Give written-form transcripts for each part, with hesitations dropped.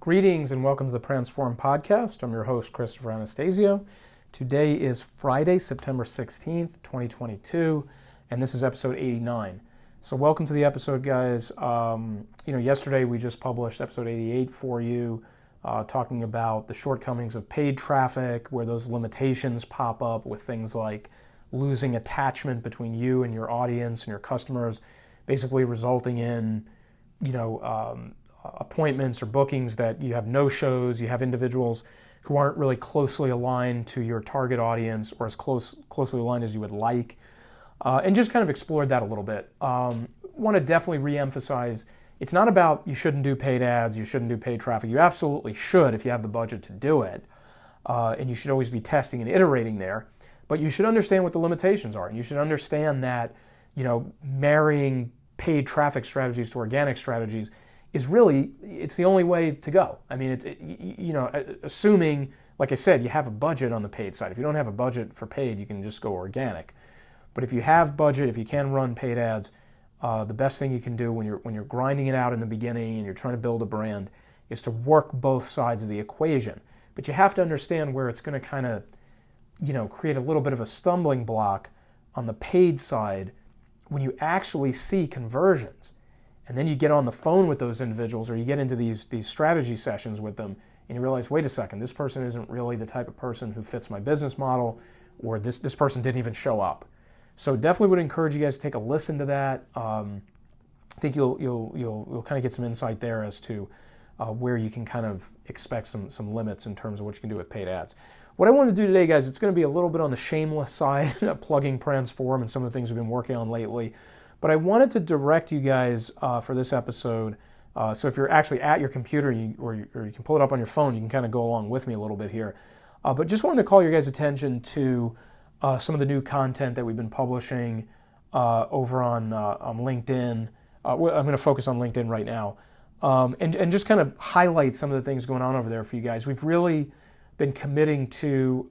Greetings and welcome to the Pransform podcast. I'm your host, Christopher Anastasio. Today is Friday, September 16th, 2022, and this is episode 89. So welcome to the episode, guys. Yesterday we just published episode 88 for you, talking about the shortcomings of paid traffic, where those limitations pop up with things like losing attachment between you and your audience and your customers, basically resulting in, appointments or bookings that you have no-shows, you have individuals who aren't really closely aligned to your target audience or as closely aligned as you would like, and just kind of explored that a little bit. Want to definitely re-emphasize, it's not about you shouldn't do paid ads, you shouldn't do paid traffic. You absolutely should if you have the budget to do it, and you should always be testing and iterating there, but you should understand what the limitations are, and you should understand that, marrying paid traffic strategies to organic strategies is really, it's the only way to go. I mean, assuming, like I said, you have a budget on the paid side. If you don't have a budget for paid, you can just go organic. But if you have budget, if you can run paid ads, the best thing you can do when you're grinding it out in the beginning and you're trying to build a brand is to work both sides of the equation. But you have to understand where it's going to kind of, create a little bit of a stumbling block on the paid side when you actually see conversions. And then you get on the phone with those individuals or you get into these strategy sessions with them and you realize, wait a second, this person isn't really the type of person who fits my business model, or this person didn't even show up. So definitely would encourage you guys to take a listen to that. I think you'll kind of get some insight there as to where you can kind of expect some limits in terms of what you can do with paid ads. What I want to do today, guys, it's going to be a little bit on the shameless side, plugging Pransform and some of the things we've been working on lately. But I wanted to direct you guys for this episode. So if you're actually at your computer or you can pull it up on your phone, you can kind of go along with me a little bit here. But just wanted to call your guys' attention to some of the new content that we've been publishing over on LinkedIn. I'm going to focus on LinkedIn right now, and just kind of highlight some of the things going on over there for you guys. We've really been committing to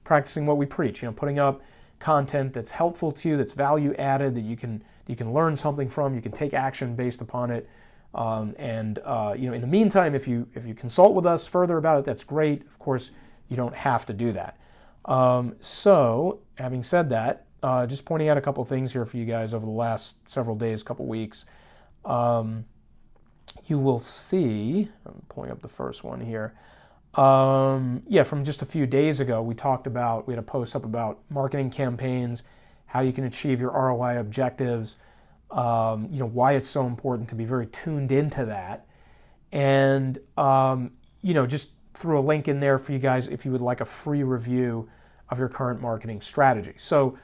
practicing what we preach. Putting up content that's helpful to you, that's value added, that you can learn something from, you can take action based upon it. In the meantime, if you consult with us further about it, that's great. Of course, you don't have to do that. So having said that, just pointing out a couple things here for you guys over the last several days, couple weeks. You will see, I'm pulling up the first one here. From just a few days ago, we had a post up about marketing campaigns, how you can achieve your ROI objectives, why it's so important to be very tuned into that. And, just threw a link in there for you guys if you would like a free review of your current marketing strategy. So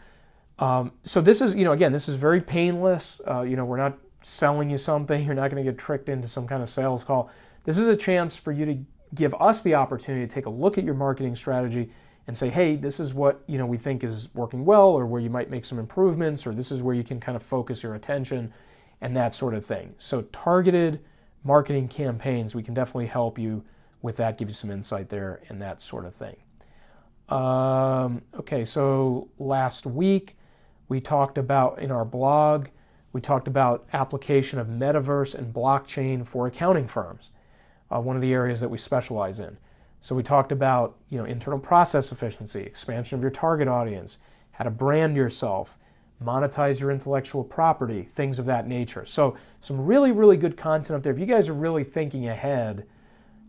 this is, this is very painless. We're not selling you something. You're not going to get tricked into some kind of sales call. This is a chance for you to give us the opportunity to take a look at your marketing strategy and say, hey, this is what we think is working well, or where you might make some improvements, or this is where you can kind of focus your attention and that sort of thing. So targeted marketing campaigns, we can definitely help you with that, give you some insight there and that sort of thing. So last week we talked about, in our blog, we talked about application of metaverse and blockchain for accounting firms. One of the areas that we specialize in. So we talked about internal process efficiency, expansion of your target audience, how to brand yourself, monetize your intellectual property, things of that nature. So some really, really good content up there. If you guys are really thinking ahead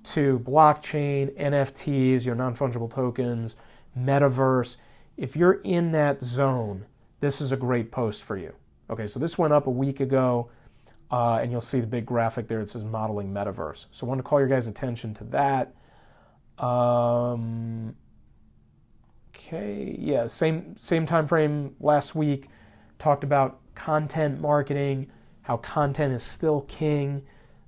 to blockchain, NFTs, non-fungible tokens, metaverse, if you're in that zone, this is a great post for you. Okay, so this went up a week ago. And you'll see the big graphic there. It says modeling metaverse. So I want to call your guys' attention to that. Same time frame last week. Talked about content marketing, how content is still king.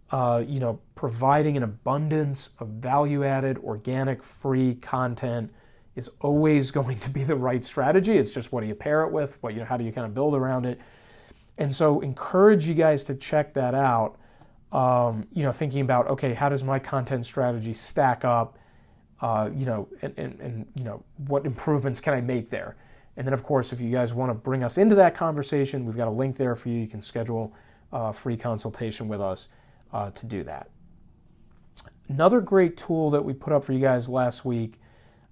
Providing an abundance of value-added, organic, free content is always going to be the right strategy. It's just what do you pair it with? How do you kind of build around it? And so encourage you guys to check that out, thinking about, okay, how does my content strategy stack up, and what improvements can I make there? And then, of course, if you guys want to bring us into that conversation, we've got a link there for you. You can schedule a free consultation with us to do that. Another great tool that we put up for you guys last week,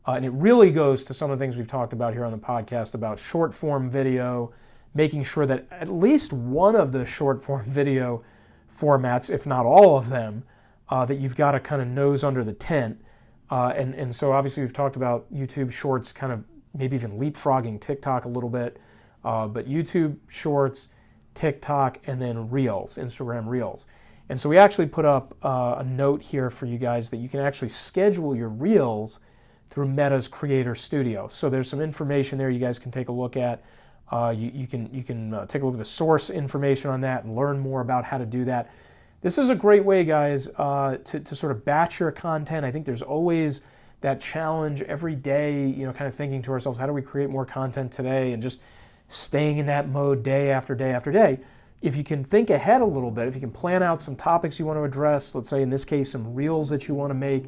and it really goes to some of the things we've talked about here on the podcast about short form video, making sure that at least one of the short form video formats, if not all of them, that you've got to kind of nose under the tent. And so obviously we've talked about YouTube Shorts kind of maybe even leapfrogging TikTok a little bit, but YouTube Shorts, TikTok, and then Reels, Instagram Reels. And so we actually put up a note here for you guys that you can actually schedule your Reels through Meta's Creator Studio. So there's some information there you guys can take a look at. You can take a look at the source information on that and learn more about how to do that. This is a great way, guys, to sort of batch your content. I think there's always that challenge every day, kind of thinking to ourselves, how do we create more content today? And just staying in that mode day after day after day. If you can think ahead a little bit, if you can plan out some topics you want to address, let's say in this case some reels that you want to make,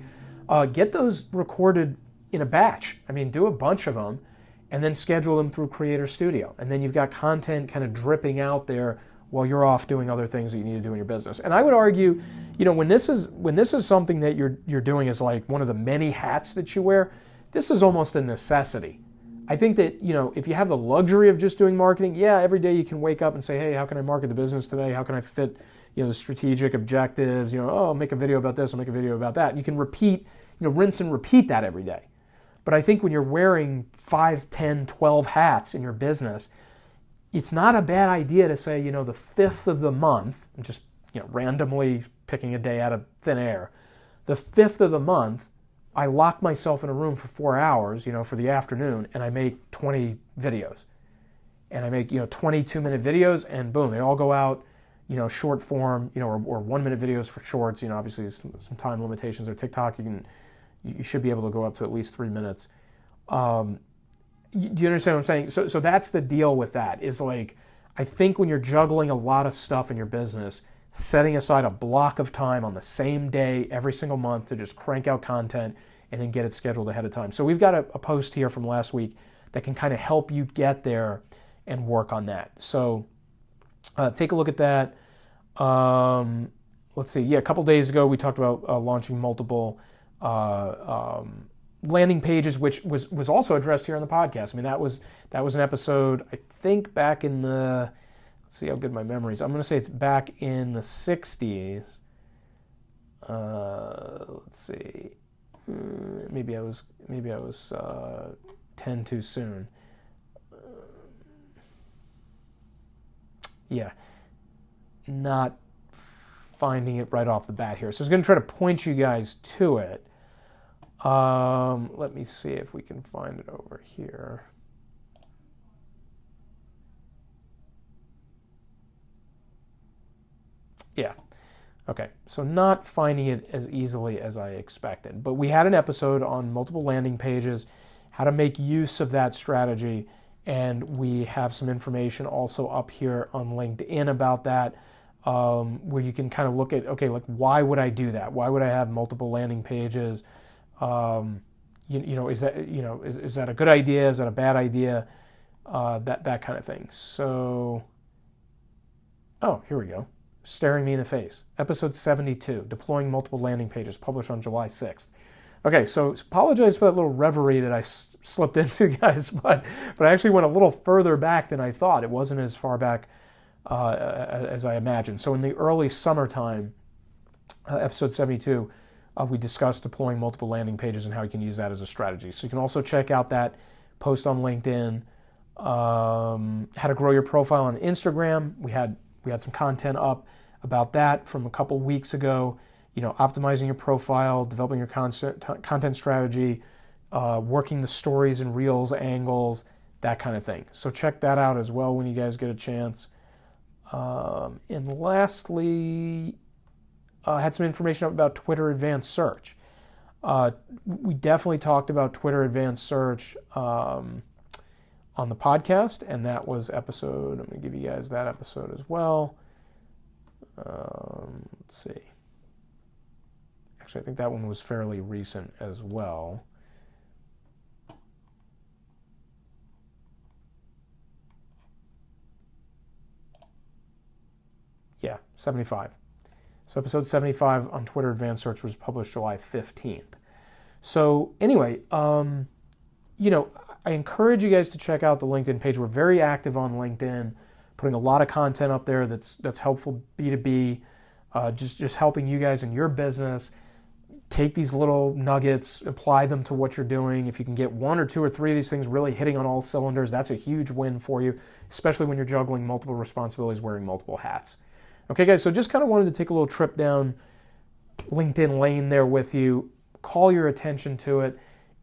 get those recorded in a batch. I mean, do a bunch of them and then schedule them through Creator Studio. And then you've got content kind of dripping out there while you're off doing other things that you need to do in your business. And I would argue, when this is something that you're doing as like one of the many hats that you wear, this is almost a necessity. I think that, if you have the luxury of just doing marketing, every day you can wake up and say, hey, how can I market the business today? How can I fit, the strategic objectives? I'll make a video about this, I'll make a video about that. And you can repeat, rinse and repeat that every day. But I think when you're wearing 5, 10, 12 hats in your business, it's not a bad idea to say, the 5th of the month, I'm just, randomly picking a day out of thin air, the 5th of the month, I lock myself in a room for 4 hours, for the afternoon, and I make 20 videos. And I make, 22-minute videos, and boom, they all go out, short form, or 1-minute videos for shorts. Obviously some time limitations. Or TikTok, you should be able to go up to at least 3 minutes. Do you understand what I'm saying? So that's the deal with that, is like, I think when you're juggling a lot of stuff in your business, setting aside a block of time on the same day every single month to just crank out content and then get it scheduled ahead of time. So we've got a post here from last week that can kind of help you get there and work on that. So take a look at that. Let's see. A couple days ago we talked about launching multiple landing pages, which was also addressed here on the podcast. I mean, that was an episode, I think, back in the, let's see how good my memory is. I'm going to say it's back in the 60s. Let's see. Maybe I was 10 too soon. Not finding it right off the bat here. So I was going to try to point you guys to it. Let me see if we can find it over here. Okay, so not finding it as easily as I expected, but we had an episode on multiple landing pages, how to make use of that strategy, and we have some information also up here on LinkedIn about that, where you can kind of look at, okay, like, why would I do that? Why would I have multiple landing pages? Is that a good idea? Is that a bad idea? That kind of thing. So, here we go. Staring me in the face. Episode 72, Deploying Multiple Landing Pages, published on July 6th. Okay, so apologize for that little reverie that I slipped into, guys, but I actually went a little further back than I thought. It wasn't as far back as I imagined. So in the early summertime, episode 72, we discussed deploying multiple landing pages and how you can use that as a strategy. So you can also check out that post on LinkedIn. How to grow your profile on Instagram. We had some content up about that from a couple weeks ago. Optimizing your profile, developing your content strategy, working the stories and reels angles, that kind of thing. So check that out as well when you guys get a chance. And lastly, had some information about Twitter Advanced Search. We definitely talked about Twitter Advanced Search on the podcast, and that was episode, I'm going to give you guys that episode as well. Let's see. Actually, I think that one was fairly recent as well. 75. So episode 75 on Twitter Advanced Search was published July 15th. So anyway, I encourage you guys to check out the LinkedIn page. We're very active on LinkedIn, putting a lot of content up there that's helpful B2B, just helping you guys in your business. Take these little nuggets, apply them to what you're doing. If you can get 1 or 2 or 3 of these things really hitting on all cylinders, that's a huge win for you, especially when you're juggling multiple responsibilities, wearing multiple hats. Okay, guys, so just kind of wanted to take a little trip down LinkedIn lane there with you, call your attention to it.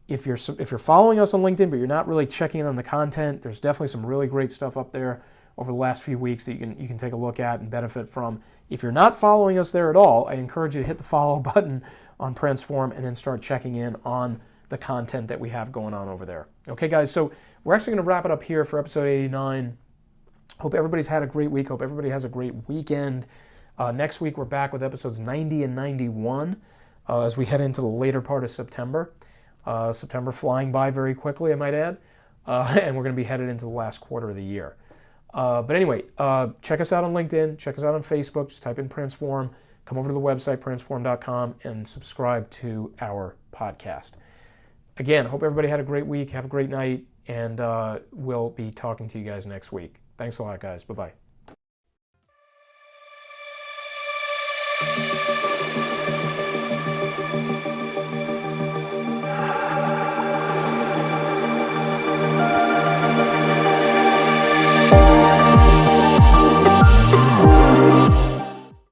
If you're following us on LinkedIn, but you're not really checking in on the content, there's definitely some really great stuff up there over the last few weeks that you can take a look at and benefit from. If you're not following us there at all, I encourage you to hit the follow button on Pransform and then start checking in on the content that we have going on over there. Okay, guys, so we're actually going to wrap it up here for episode 89. Hope everybody's had a great week. Hope everybody has a great weekend. Next week, we're back with episodes 90 and 91 as we head into the later part of September. September flying by very quickly, I might add, and we're going to be headed into the last quarter of the year. But anyway, check us out on LinkedIn, check us out on Facebook, just type in Pransform, come over to the website, pransform.com, and subscribe to our podcast. Again, hope everybody had a great week, have a great night, and we'll be talking to you guys next week. Thanks a lot, guys. Bye-bye.